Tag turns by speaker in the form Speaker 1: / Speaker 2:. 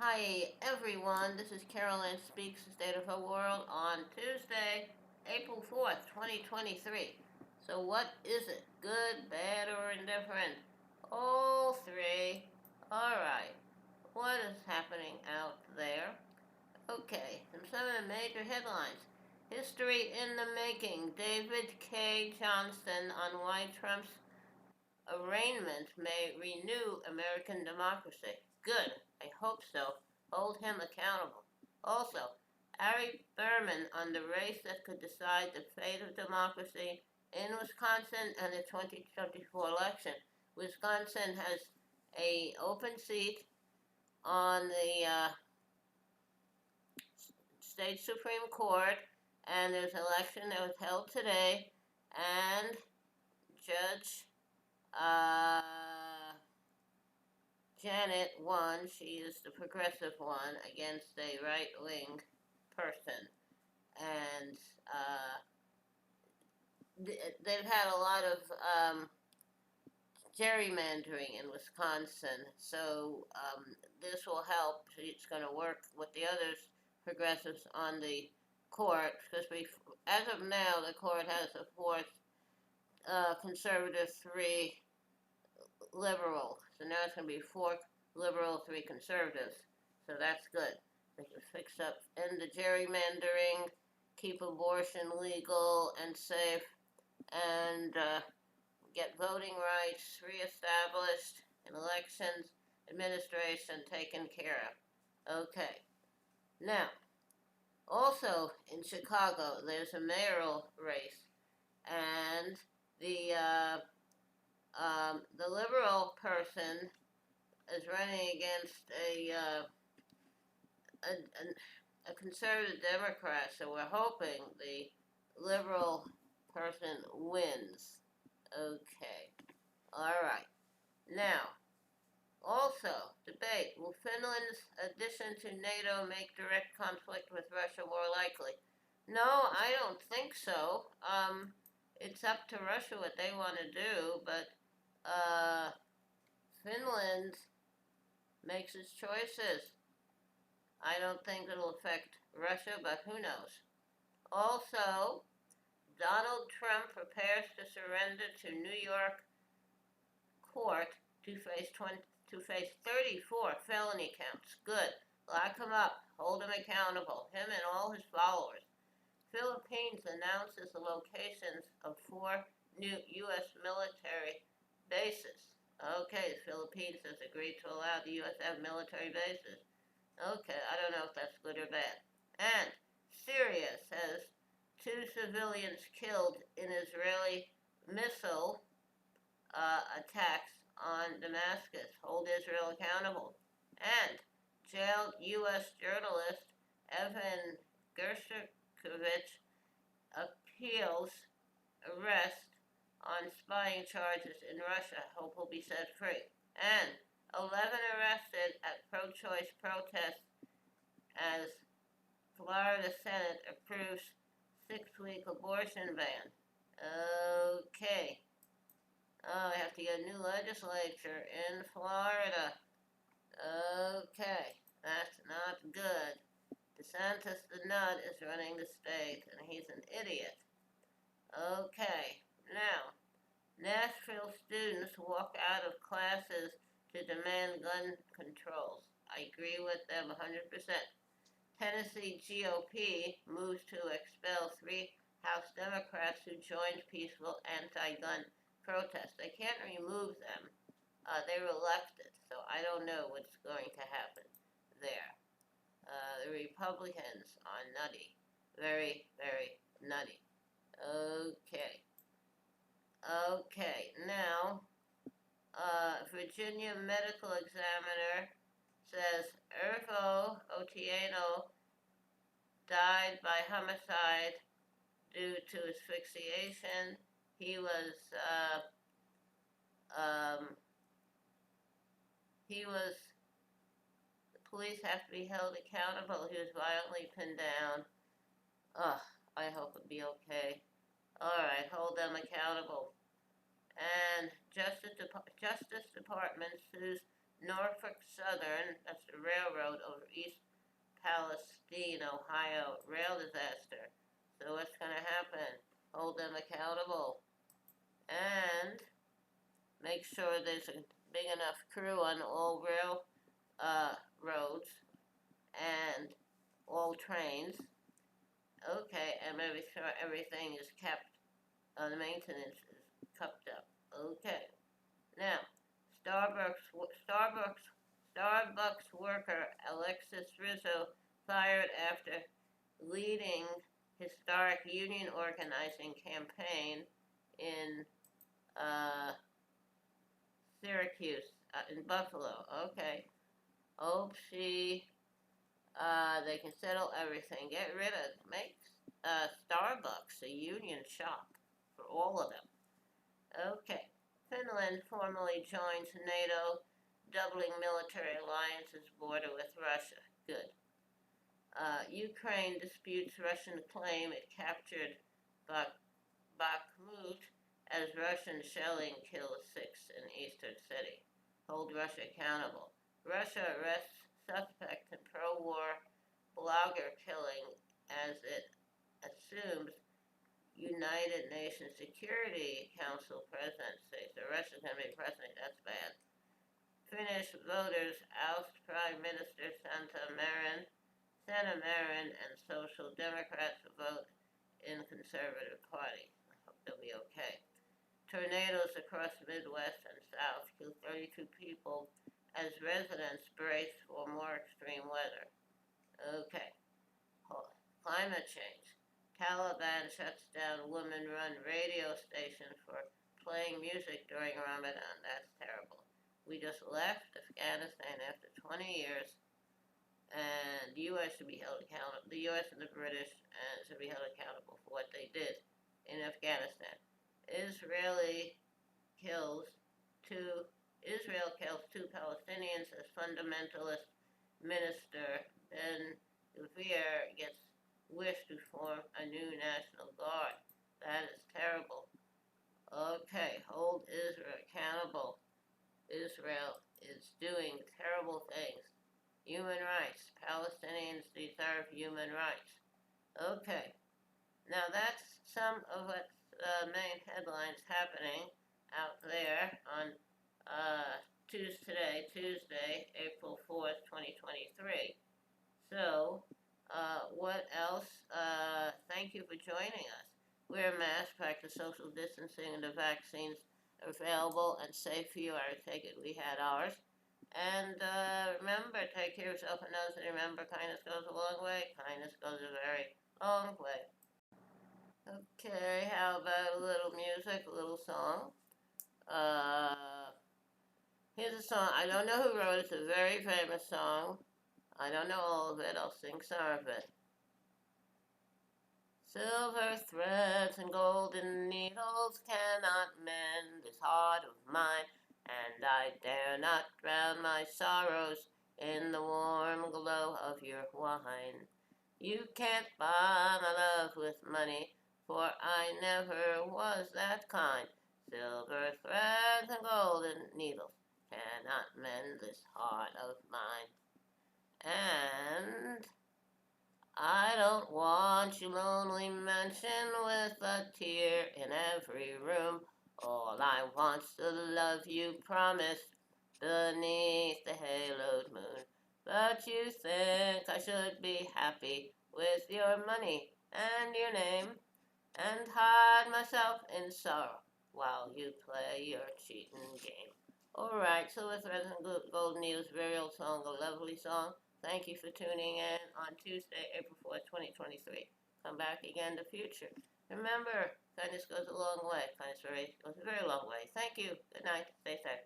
Speaker 1: Hi everyone, this is Carolyn Speaks the State of Her World on Tuesday, April 4th, 2023. So what is it? Good, bad, or indifferent? All three. Alright, what is happening out there? Okay, some of the major headlines. History in the making. David K. Johnston on why Trump's arraignment may renew American democracy. Good. I hope so. Hold him accountable. Also, Ari Berman on the race that could decide the fate of democracy in Wisconsin and the 2024 election. Wisconsin has a open seat on the state Supreme Court, and there's an election that was held today, and Judge uh, Janet won. She is the progressive one against a right wing person. And they've had a lot of gerrymandering in Wisconsin. So this will help. It's going to work with the others progressives on the court because as of now, the court has a fourth conservative, three liberal. So now it's going to be four liberal, three conservatives. So that's good. They can fix up, end the gerrymandering, keep abortion legal and safe, and get voting rights reestablished and elections administration taken care of. Okay. Now, also in Chicago, there's a mayoral race, and the liberal person is running against a, a conservative Democrat, so we're hoping the liberal person wins. Okay. All right. Now, also, debate. Will Finland's addition to NATO make direct conflict with Russia more likely? No, I don't think so. It's up to Russia what they want to do, but uh, Finland makes its choices. I don't think it'll affect Russia, but who knows? Also, Donald Trump prepares to surrender to New York court to face 34 felony counts. Good. Lock him up. Hold him accountable. Him and all his followers. Philippines announces the locations of four new U.S. military bases. Okay, the Philippines has agreed to allow the U.S. to have military bases. Okay, I don't know if that's good or bad. And Syria says two civilians killed in Israeli missile attacks on Damascus. Hold Israel accountable. And jailed U.S. journalist Evan Gershkovich appeals arrest on spying charges in Russia. Hope he'll be set free. And 11 arrested at pro-choice protests as Florida Senate approves 6-week abortion ban. Okay. Oh, we have to get a new legislature in Florida. Okay. That's not good. DeSantis the Nut is running the state, and he's an idiot. Okay. Now, Nashville students walk out of classes to demand gun controls. I agree with them 100%. Tennessee GOP moves to expel three House Democrats who joined peaceful anti-gun protests. They can't remove them. They were elected, so I don't know what's going to happen there. The Republicans are nutty. Very, very nutty. Okay. Okay, now, Virginia medical examiner says Ervo Otieno died by homicide due to asphyxiation. He was, um, he was, the police have to be held accountable. He was violently pinned down. Ugh, I hope it'll be okay. All right, hold them accountable. And Justice Department sues Norfolk Southern, that's the railroad, Palestine, Ohio rail disaster. So what's going to happen? Hold them accountable and make sure there's a big enough crew on all rail roads and all trains. Okay, and make sure everything is kept, the maintenance is kept up. Okay. Now, Starbucks worker Alexis Rizzo fired after leading historic union organizing campaign in Syracuse, in Buffalo. Okay. Hope they can settle everything. Make Starbucks a union shop for all of them. Okay. Finland formally joins NATO, doubling military alliance's border with Russia. Good. Ukraine disputes Russian claim it captured Bakhmut as Russian shelling kills 6 in eastern city. Hold Russia accountable. Russia arrests suspect in pro-war blogger killing as it assumes United Nations Security Council presidency. So Russia's going to be president. That's bad. Finnish voters oust Prime Minister Sanna Marin, and Social Democrats vote in Conservative Party. I hope they'll be okay. Tornadoes across Midwest and South kill 32 people as residents brace for more extreme weather. Okay. Climate change. Taliban shuts down women-run radio station for playing music during Ramadan. That's terrible. We just left Afghanistan after 20 years, and the U.S. should be held accountable. The U.S. and the British should be held accountable for what they did in Afghanistan. Israel kills two Palestinians as fundamentalist minister Ben-Gvir gets wish to form a new national guard. That is terrible. Okay, hold Israel accountable. Israel is doing terrible things. Human rights. Palestinians deserve human rights. Okay. Now that's some of what's main headlines happening out there on Tuesday, April 4th, 2023. So, what else? Thank you for joining us. Wear a mask, practice social distancing, and the vaccines are available and safe for you. I take it we had ours. And remember, take care of yourself and others. And remember, kindness goes a long way. Kindness goes a very long way. Okay, how about a little music, a little song? Here's a song. I don't know who wrote it. It's a very famous song. I don't know all of it. I'll sing some of it. Silver threads and golden needles cannot mend this heart of mine, and I dare not drown my sorrows in the warm glow of your wine. You can't buy my love with money, for I never was that kind. Silver threads and golden needles cannot mend this heart of mine. And I don't want you lonely mansion with a tear in every room. All I want's the love you promised beneath the haloed moon. But you think I should be happy with your money and your name, and hide myself in sorrow while you play your cheating game. Alright, Silver Threads and Golden Needles, very old song, a lovely song. Thank you for tuning in on Tuesday, April 4th, 2023. Come back again in the future. Remember, kindness goes a long way. Kindness goes a very long way. Thank you. Good night. Stay safe.